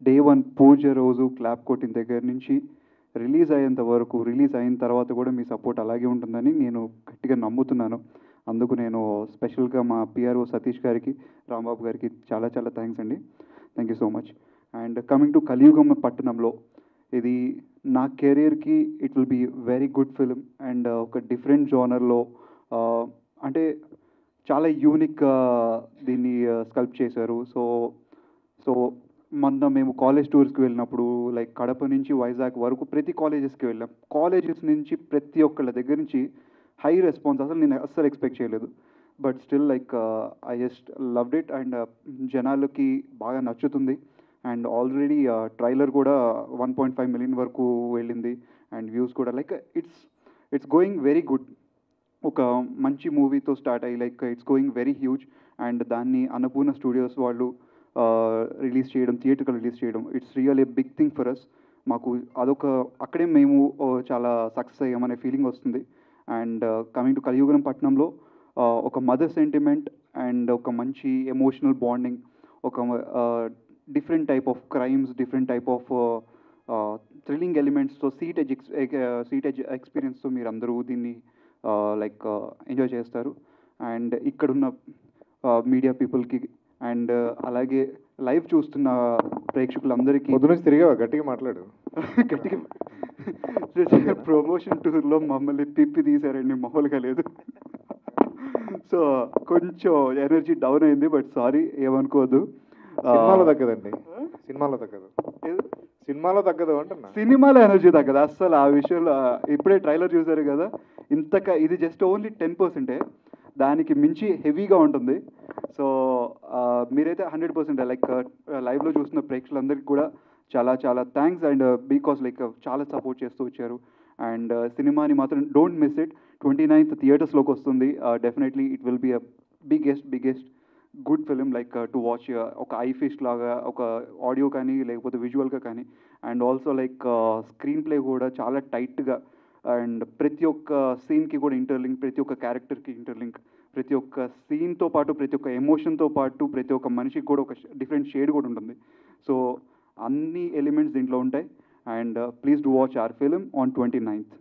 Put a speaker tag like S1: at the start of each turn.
S1: Day one పూజ రోజు clap కొట్టిన దగ్గర నుంచి రిలీజ్ అయ్యేంత వరకు, రిలీజ్ అయిన తర్వాత కూడా మీ సపోర్ట్ అలాగే ఉంటుందని నేను గట్టిగా నమ్ముతున్నాను. అందుకు నేను స్పెషల్గా మా పిఆర్ఓ సతీష్ గారికి, రాంబాబు గారికి చాలా చాలా థ్యాంక్స్ అండి. Thank you so much. And coming to Kaliyugam Pattanamlo, ఇది నా కెరీర్కి it will be very good film. And ఒక డిఫరెంట్ జోనర్లో, అంటే చాలా యూనిక్గా దీన్ని స్కల్ప్ చేశారు. సో మొన్న మేము కాలేజ్ టూర్స్కి వెళ్ళినప్పుడు లైక్ కడప నుంచి వైజాగ్ వరకు ప్రతి కాలేజెస్కి వెళ్ళాం. కాలేజెస్ నుంచి ప్రతి ఒక్కళ్ళ దగ్గర నుంచి హై రెస్పాన్స్, అసలు నేను అస్సలు ఎక్స్పెక్ట్ చేయలేదు. But still like I just loved it. And జనాలకి బాగా నచ్చుతుంది. అండ్ ఆల్రెడీ ట్రైలర్ కూడా 1.5 మిలియన్ వరకు వెళ్ళింది. అండ్ వ్యూస్ కూడా like it's going very good. ఒక మంచి మూవీతో స్టార్ట్ అయ్యి like it's going very huge. And దాన్ని అన్నపూర్ణ స్టూడియోస్ వాళ్ళు రిలీజ్ చేయడం, థియేటర్కి రిలీజ్ చేయడం, it's real a big thing for us. మాకు అదొక అక్కడే మేము చాలా సక్సెస్ అయ్యామనే ఫీలింగ్ వస్తుంది. And coming to Kaliyugam Pattanamlo, ఒక మదర్ సెంటిమెంట్ అండ్ ఒక మంచి ఎమోషనల్ బాండింగ్, ఒక different type of crimes, different type of thrilling ఎలిమెంట్స్తో, seat edge ఎక్స్పీరియన్స్తో మీరు అందరూ దీన్ని లైక్ ఎంజాయ్ చేస్తారు. అండ్ ఇక్కడున్న మీడియా పీపుల్కి అండ్ అలాగే లైవ్ చూస్తున్న ప్రేక్షకులందరికీ
S2: పొద్దు నుంచి తిరిగా గట్టిగా మాట్లాడు.
S1: గట్టిగా ప్రమోషన్ టూర్లో మమ్మల్ని తిప్పి తీశారండి, మామూలుగా లేదు. సో కొంచెం ఎనర్జీ డౌన్ అయింది. బట్ సారీ, ఏమనుకోవద్దు.
S2: సినిమాలో తగ్గదండి, సినిమాలో తగ్గదు అంటున్నా.
S1: సినిమాలో ఎనర్జీ తగ్గదు అస్సలు. ఆ విషయంలో ఇప్పుడే ట్రైలర్ చూశారు కదా, ఇది జస్ట్ ఓన్లీ 10%. దానికి మించి హెవీగా ఉంటుంది. సో మీరైతే 100% లైక్ లైవ్లో చూస్తున్న ప్రేక్షకులందరికీ కూడా చాలా చాలా థ్యాంక్స్. అండ్ బికాస్ లైక్ చాలా సపోర్ట్ చేస్తూ వచ్చారు. అండ్ సినిమాని మాత్రం డోంట్ మిస్ ఇట్. 29th థియేటర్స్లోకి వస్తుంది. Definitely it will be a biggest good film like to watch. ఒక ఐ ఫిష్ లాగా, ఒక ఆడియో కానీ లేకపోతే విజువల్గా కానీ. And also like screen play కూడా చాలా టైట్గా, అండ్ ప్రతి ఒక్క సీన్కి కూడా ఇంటర్లింక్, ప్రతి ఒక్క క్యారెక్టర్కి ఇంటర్లింక్, ప్రతి ఒక్క సీన్తో పాటు, ప్రతి ఒక్క ఎమోషన్తో పాటు, ప్రతి ఒక్క మనిషికి కూడా ఒక డిఫరెంట్ షేడ్ కూడా ఉంటుంది. సో అన్ని ఎలిమెంట్స్ దీంట్లో ఉంటాయి. And please do watch hour film on 29th.